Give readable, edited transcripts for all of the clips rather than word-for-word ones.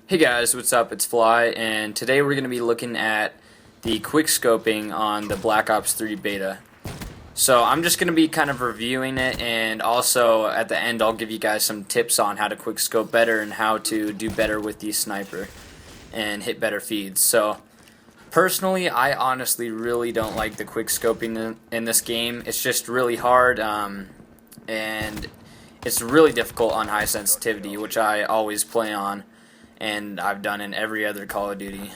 Hey guys, what's up? It's Fly, and today we're going to be looking at the quickscoping on the Black Ops 3 beta. So I'm just going to be kind of reviewing it, and also at the end I'll give you guys some tips on how to quickscope better and how to do better with the sniper and hit better feeds. So personally, I honestly really don't like the quickscoping in this game. It's just really hard, and it's really difficult on high sensitivity, which I always play on, and I've done in every other Call of Duty.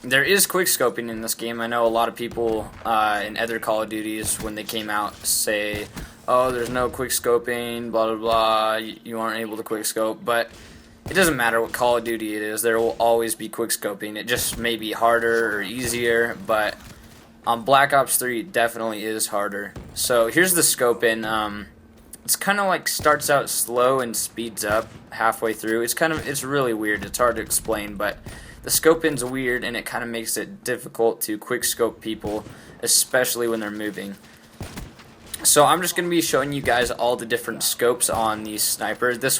There is quickscoping in this game. I know a lot of people in other Call of Duties, when they came out, say, oh, there's no quickscoping, blah, blah, blah, you aren't able to quickscope, but it doesn't matter what Call of Duty it is, there will always be quickscoping. It just may be harder or easier, but on Black Ops 3 it definitely is harder. So here's the scope in. It's kind of like starts out slow and speeds up halfway through. It's really weird. It's hard to explain, but the scope in's weird, and it kind of makes it difficult to quick scope people, especially when they're moving. So I'm just going to be showing you guys all the different scopes on the sniper. This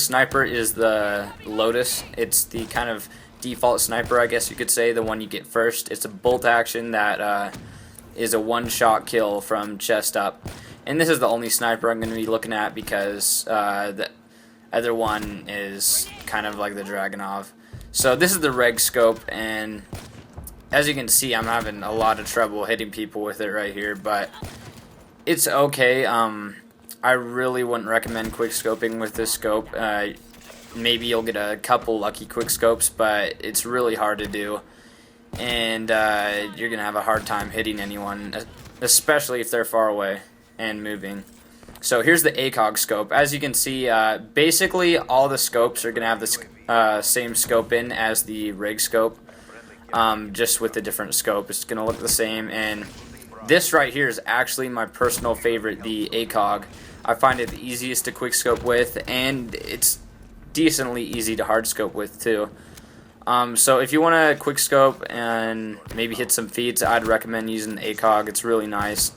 sniper is the Lotus. It's the kind of default sniper, I guess you could say, the one you get first. It's a bolt action that is a one-shot kill from chest up. And this is the only sniper I'm going to be looking at because the other one is kind of like the Dragunov. So this is the reg scope, and as you can see, I'm having a lot of trouble hitting people with it right here, but it's okay. I really wouldn't recommend quickscoping with this scope. Maybe you'll get a couple lucky quickscopes, but it's really hard to do, and you're going to have a hard time hitting anyone, especially if they're far away and moving. So here's the ACOG scope. As you can see, basically all the scopes are going to have the same scope in as the rig scope, just with a different scope. It's going to look the same, and this right here is actually my personal favorite, the ACOG. I find it the easiest to quickscope with, and it's decently easy to hardscope with too. So if you want to quickscope and maybe hit some feeds, I'd recommend using the ACOG. It's really nice.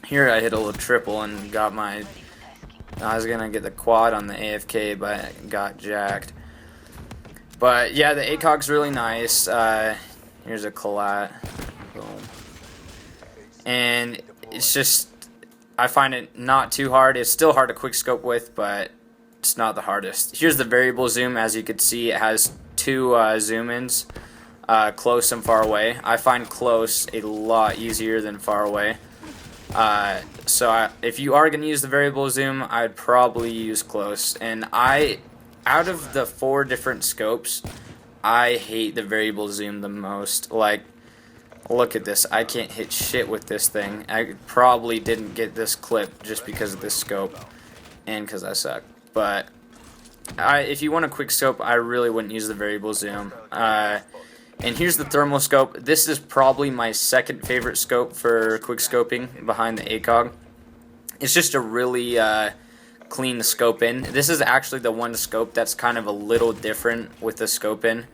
Here I hit a little triple and got my... I was going to get the quad on the AFK, but got jacked. But yeah, the ACOG's really nice. Here's a collat. Boom. And it's just... I find it not too hard. It's still hard to quickscope with, but it's not the hardest. Here's the variable zoom. As you can see, it has two zoom-ins, close and far away. I find close a lot easier than far away. If you are going to use the variable zoom, I'd probably use close. And out of the 4 different scopes, I hate the variable zoom the most. Like, look at this. I can't hit shit with this thing. I probably didn't get this clip just because of this scope and because I suck. But if you want a quick scope, I really wouldn't use the variable zoom. And here's the thermal scope. This is probably my second favorite scope for quickscoping behind the ACOG. It's just a really clean scope in. This is actually the one scope that's kind of a little different with the scope in.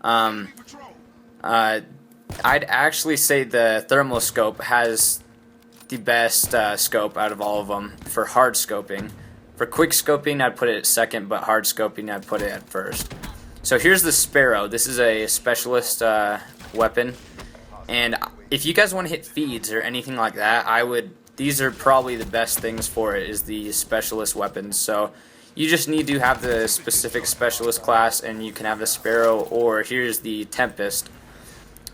I'd actually say the thermal scope has the best scope out of all of them for hard scoping. For quick scoping, I'd put it at second, but hard scoping, I'd put it at first. So here's the Sparrow. This is a specialist weapon, and if you guys want to hit feeds or anything like that, these are probably the best things for it, is the specialist weapons. So you just need to have the specific specialist class, and you can have the Sparrow, or here's the Tempest.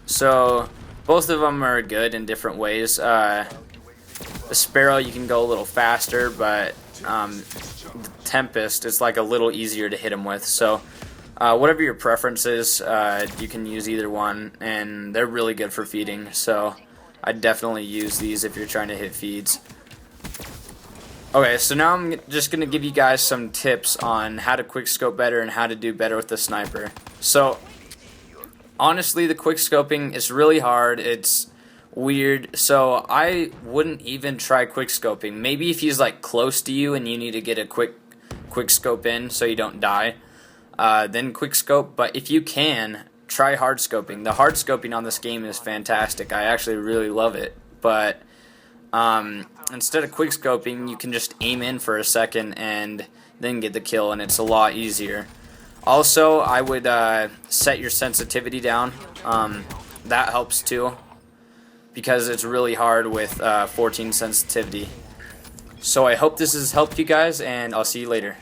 So both of them are good in different ways. The Sparrow, you can go a little faster, but the Tempest is like a little easier to hit them with. So whatever your preference is, you can use either one, and they're really good for feeding, so I'd definitely use these if you're trying to hit feeds. Okay, so now I'm just going to give you guys some tips on how to quickscope better and how to do better with the sniper. So, honestly, the quickscoping is really hard. It's weird, so I wouldn't even try quickscoping. Maybe if he's like close to you and you need to get a quick scope in so you don't die, then quickscope. But if you can, try hard scoping. The hard scoping on this game is fantastic. I actually really love it. But instead of quickscoping, you can just aim in for a second and then get the kill, and it's a lot easier. Also, I would set your sensitivity down. That helps too, because it's really hard with 14 sensitivity. So I hope this has helped you guys, and I'll see you later.